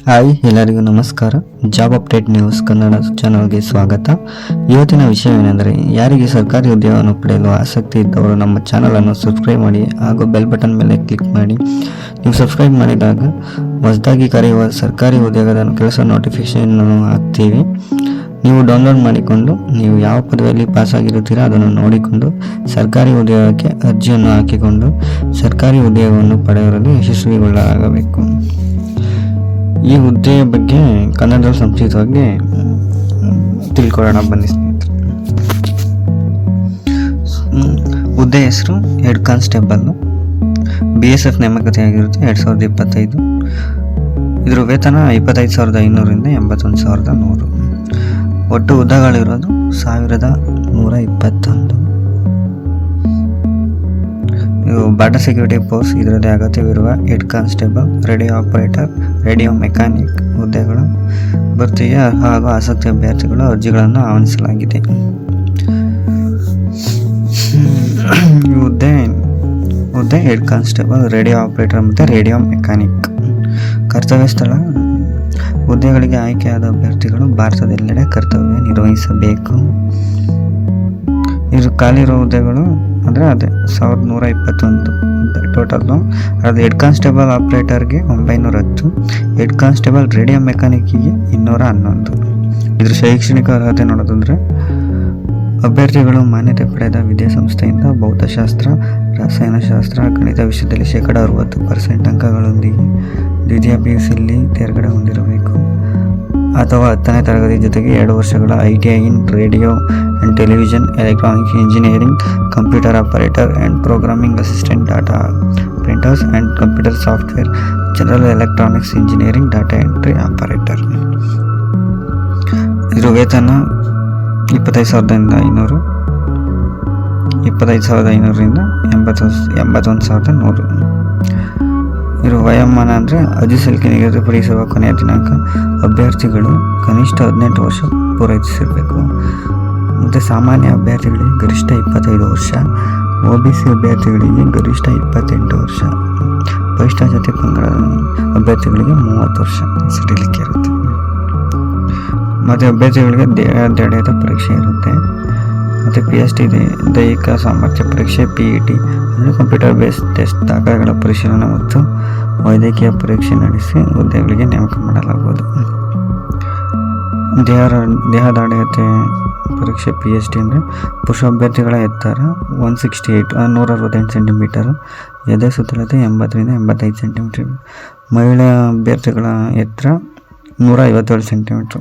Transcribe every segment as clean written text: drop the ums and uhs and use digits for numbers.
Hi, ಎಲ್ಲರಿಗೂ ನಮಸ್ಕಾರ. Job update news Kannada ಚಾನಲ್ಗೆ ಸ್ವಾಗತ. ಇವತ್ತಿನ ವಿಷಯವೇನೆಂದರೆ, ಯಾರಿಗೆ ಸರ್ಕಾರಿ ಉದ್ಯೋಗವನ್ನು ಪಡೆಯಲು ಆಸಕ್ತಿ ಇದ್ದವರು ನಮ್ಮ ಚಾನಲನ್ನು ಸಬ್ಸ್ಕ್ರೈಬ್ ಮಾಡಿ ಹಾಗೂ ಬೆಲ್ ಬಟನ್ ಮೇಲೆ ಕ್ಲಿಕ್ ಮಾಡಿ. ನೀವು ಸಬ್ಸ್ಕ್ರೈಬ್ ಮಾಡಿದಾಗ ಹೊಸದಾಗಿ ಕರೆಯುವ ಸರ್ಕಾರಿ ಉದ್ಯೋಗದ ಕೆಲಸ ನೋಟಿಫಿಕೇಶನ್ ಹಾಕ್ತೀವಿ. ನೀವು ಡೌನ್ಲೋಡ್ ಮಾಡಿಕೊಂಡು ನೀವು ಯಾವ ಪದವಿಯಲ್ಲಿ ಪಾಸ್ ಆಗಿರುತ್ತೀರಾ ಅದನ್ನು ನೋಡಿಕೊಂಡು ಸರ್ಕಾರಿ ಉದ್ಯೋಗಕ್ಕೆ ಅರ್ಜಿಯನ್ನು ಹಾಕಿಕೊಂಡು ಸರ್ಕಾರಿ ಉದ್ಯೋಗವನ್ನು ಪಡೆಯುವಲ್ಲಿ ಯಶಸ್ವಿಗೊಳ್ಳಲಾಗಬೇಕು. ಈ ಹುದ್ದೆಯ ಬಗ್ಗೆ ಕನ್ನಡದಲ್ಲಿ ಸಂಕ್ಷಿಪ್ತವಾಗಿ ತಿಳ್ಕೊಳ್ಳೋಣ ಬನ್ನಿ ಸ್ನೇಹಿತರೆ. ಹುದ್ದೆ ಹೆಸರು ಹೆಡ್ ಕಾನ್ಸ್ಟೇಬಲ್, BSF ನೇಮಕಾತಿ ಆಗಿರುತ್ತೆ 2025. ಇದರ ವೇತನ 25,500ರಿಂದ 81,100. ಒಟ್ಟು ಹುದ್ದೆಗಳಿರೋದು 1,121. ಬಾರ್ಡರ್ ಸೆಕ್ಯೂರಿಟಿ ಪೋಸ್ಟ್ ಇದರಲ್ಲಿ ಅಗತ್ಯವಿರುವ head constable, radio operator, radio mechanic ಹುದ್ದೆಗಳು ಭರ್ತಿಗೆ ಹಾಗೂ ಆಸಕ್ತಿ ಅಭ್ಯರ್ಥಿಗಳು ಅರ್ಜಿಗಳನ್ನು ಆಹ್ವಾನಿಸಲಾಗಿದೆ. ಹುದ್ದೆ ಹೆಡ್ ಕಾನ್ಸ್ಟೇಬಲ್, ರೇಡಿಯೋ ಆಪರೇಟರ್ ಮತ್ತು ರೇಡಿಯೋ ಮೆಕ್ಯಾನಿಕ್. ಕರ್ತವ್ಯ ಸ್ಥಳ: ಹುದ್ದೆಗಳಿಗೆ ಆಯ್ಕೆಯಾದ ಅಭ್ಯರ್ಥಿಗಳು ಭಾರತದೆಲ್ಲೆಡೆ ಕರ್ತವ್ಯ ನಿರ್ವಹಿಸಬೇಕು. ಇದು ಖಾಲಿ ಇರೋ ಹುದ್ದೆಗಳು ಅಂದರೆ ಅದೇ 1,121 ಟೋಟಲ್ಲು. ಅದು ಹೆಡ್ ಕಾನ್ಸ್ಟೇಬಲ್ ಆಪ್ರೇಟರ್ಗೆ 910, ಹೆಡ್ ಕಾನ್ಸ್ಟೇಬಲ್ ರೇಡಿಯೋ ಮೆಕ್ಯಾನಿಕ್ಕಿಗೆ 211. ಇದ್ರ ಶೈಕ್ಷಣಿಕ ಅರ್ಹತೆ ನೋಡೋದಂದರೆ ಅಭ್ಯರ್ಥಿಗಳು ಮಾನ್ಯತೆ ಪಡೆದ ವಿದ್ಯಾಸಂಸ್ಥೆಯಿಂದ ಭೌತಶಾಸ್ತ್ರ, ರಸಾಯನಶಾಸ್ತ್ರ, ಗಣಿತ ವಿಷಯದಲ್ಲಿ 60% ಅಂಕಗಳೊಂದಿಗೆ ದ್ವಿತೀಯ PUCಯಲ್ಲಿ ತೇರ್ಗಡೆ ಹೊಂದಿರಬೇಕು ಅಥವಾ 10ನೇ ತರಗತಿ ಜೊತೆಗೆ 2 ವರ್ಷಗಳ ITI in radio and television, electronics engineering, computer operator and programming assistant, data printers and computer software, general electronics engineering, data entry operator. ಇದ್ರ ವೇತನ 25,500, 25,500ರಿಂದ 81,100. ಇರೋ ವಯೋಮಾನ ಅಂದರೆ ಅರ್ಜಿ ಸಲ್ಲಿಕೆ ನಿಗದಿಪಡಿಸುವ ಕೊನೆಯ ದಿನಾಂಕ. ಅಭ್ಯರ್ಥಿಗಳು ಕನಿಷ್ಠ 18 ವರ್ಷ ಪೂರೈಸಿರಬೇಕು. ಮತ್ತು ಸಾಮಾನ್ಯ ಅಭ್ಯರ್ಥಿಗಳಿಗೆ ಗರಿಷ್ಠ 25 ವರ್ಷ, OBC ಅಭ್ಯರ್ಥಿಗಳಿಗೆ ಗರಿಷ್ಠ 28 ವರ್ಷ, ಪರಿಶಿಷ್ಟ ಜಾತಿ ಪಂಗಡ ಅಭ್ಯರ್ಥಿಗಳಿಗೆ 30 ವರ್ಷ ಸಡಿಲಿಕೆ ಇರುತ್ತೆ. ಮತ್ತು ಅಭ್ಯರ್ಥಿಗಳಿಗೆ ದೇಹದಾಢ್ಯದ ಪರೀಕ್ಷೆ ಇರುತ್ತೆ. ಮತ್ತು PST ದೈಹಿಕ ಸಾಮರ್ಥ್ಯ ಪರೀಕ್ಷೆ, PET ಅಂದರೆ ಕಂಪ್ಯೂಟರ್ ಬೇಸ್ಡ್ ಟೆಸ್ಟ್, ದಾಖಲೆಗಳ ಪರಿಶೀಲನೆ ಮತ್ತು ವೈದ್ಯಕೀಯ ಪರೀಕ್ಷೆ ನಡೆಸಿ ಹುದ್ದೆಗಳಿಗೆ ನೇಮಕ ಮಾಡಲಾಗುವುದು. ದೇಹದಾಢ್ಯತೆ ಪರೀಕ್ಷೆ PST ಅಂದರೆ ಪುರುಷ ಅಭ್ಯರ್ಥಿಗಳ ಎತ್ತರ 168 168 ಸೆಂಟಿಮೀಟರು, ಎದೆ ಸುತ್ತಳತೆ 80ರಿಂದ 85 ಸೆಂಟಿಮೀಟರ್, ಮಹಿಳಾ ಅಭ್ಯರ್ಥಿಗಳ ಎತ್ತರ 157 ಸೆಂಟಿಮೀಟ್ರು.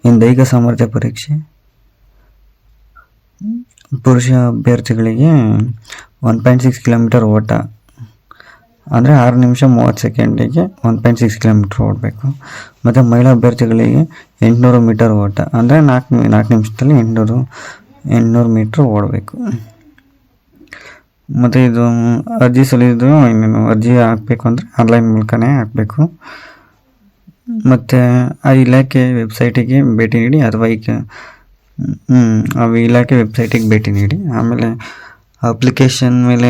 ಇನ್ನು ದೈಹಿಕ ಸಾಮರ್ಥ್ಯ ಪರೀಕ್ಷೆ ಪುರುಷ ಅಭ್ಯರ್ಥಿಗಳಿಗೆ 1.6 ಕಿಲೋಮೀಟರ್ ಓಟ ಅಂದರೆ 6 ನಿಮಿಷ 30 ಸೆಕೆಂಡಿಗೆ 1.6 ಕಿಲೋಮೀಟರ್ ಓಡಬೇಕು. ಮತ್ತು ಮಹಿಳಾ ಅಭ್ಯರ್ಥಿಗಳಿಗೆ 800 ಮೀಟರ್ ಓಟ ಅಂದರೆ 4 ನಿಮಿಷದಲ್ಲಿ 800 ಮೀಟ್ರ್ ಓಡಬೇಕು. ಮತ್ತು ಇದು ಅರ್ಜಿ ಸಲ್ಲಿಸಿದ್ರು ಇನ್ನೇನು ಅರ್ಜಿ ಹಾಕಬೇಕು ಅಂದರೆ ಆನ್ಲೈನ್ ಮೂಲಕನೇ ಹಾಕಬೇಕು. ಮತ್ತು ಆ ಇಲಾಖೆ ವೆಬ್ಸೈಟಿಗೆ ಭೇಟಿ ನೀಡಿ ಅಥವಾ ಇಲಾಖೆ ವೆಬ್ಸೈಟಿಗೆ ಭೇಟಿ ನೀಡಿ ಆಮೇಲೆ ಅಪ್ಲಿಕೇಶನ್ ಮೇಲೆ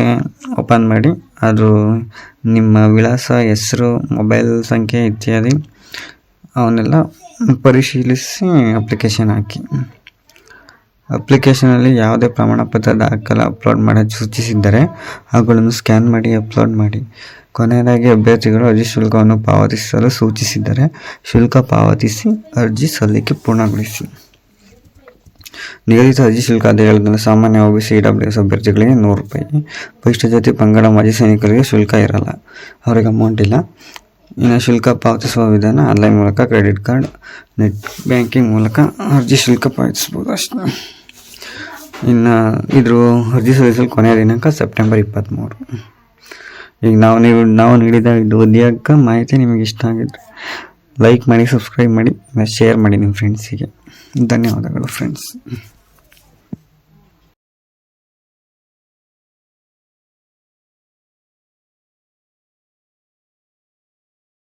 ಓಪನ್ ಮಾಡಿ ಅದು ನಿಮ್ಮ ವಿಳಾಸ, ಹೆಸರು, ಮೊಬೈಲ್ ಸಂಖ್ಯೆ ಇತ್ಯಾದಿ ಅವನ್ನೆಲ್ಲ ಪರಿಶೀಲಿಸಿ ಅಪ್ಲಿಕೇಶನ್ ಹಾಕಿ. ಅಪ್ಲಿಕೇಶನಲ್ಲಿ ಯಾವುದೇ ಪ್ರಮಾಣ ಪತ್ರ ದಾಖಲೆ ಅಪ್ಲೋಡ್ ಮಾಡೋದು ಸೂಚಿಸಿದ್ದರೆ ಅವುಗಳನ್ನು ಸ್ಕ್ಯಾನ್ ಮಾಡಿ ಅಪ್ಲೋಡ್ ಮಾಡಿ. ಕೊನೆಯದಾಗಿ ಅಭ್ಯರ್ಥಿಗಳು ಅರ್ಜಿ ಶುಲ್ಕವನ್ನು ಪಾವತಿಸಲು ಸೂಚಿಸಿದ್ದರೆ ಶುಲ್ಕ ಪಾವತಿಸಿ ಅರ್ಜಿ ಸಲ್ಲಿಕೆ ಪೂರ್ಣಗೊಳಿಸಿ. ನಿಗದಿತ ಅರ್ಜಿ ಶುಲ್ಕ ಅದೇ ಹೇಳಿದ್ರೆ ಸಾಮಾನ್ಯ OBC EWS ಅಭ್ಯರ್ಥಿಗಳಿಗೆ 100 ರೂಪಾಯಿ, ಪರಿಶಿಷ್ಟ ಜಾತಿ ಪಂಗಡ ಮಾಜಿ ಸೈನಿಕರಿಗೆ ಶುಲ್ಕ ಇರಲ್ಲ, ಅವರಿಗೆ ಅಮೌಂಟ್ ಇಲ್ಲ. ಇನ್ನು ಶುಲ್ಕ ಪಾವತಿಸುವ ವಿಧಾನ ಆನ್ಲೈನ್ ಮೂಲಕ, ಕ್ರೆಡಿಟ್ ಕಾರ್ಡ್, ನೆಟ್ ಬ್ಯಾಂಕಿಂಗ್ ಮೂಲಕ ಅರ್ಜಿ ಶುಲ್ಕ ಪಾವತಿಸ್ಬೋದು ಅಷ್ಟೇ. ಇನ್ನು ಇದ್ರ ಅರ್ಜಿ ಸಲ್ಲಿಸಲು ಕೊನೆಯ ದಿನಾಂಕ ಸೆಪ್ಟೆಂಬರ್ 23. ಈಗ ನಾವು ನೀಡಿದ ಇದು ಉದ್ಯೋಗ ಮಾಹಿತಿ ನಿಮಗೆ ಇಷ್ಟ ಆಗಿದ್ರೆ ಲೈಕ್ ಮಾಡಿ, ಸಬ್ಸ್ಕ್ರೈಬ್ ಮಾಡಿ, ಶೇರ್ ಮಾಡಿ ನಿಮ್ಮ ಫ್ರೆಂಡ್ಸಿಗೆ. ಧನ್ಯವಾದಗಳು ಫ್ರೆಂಡ್ಸ್.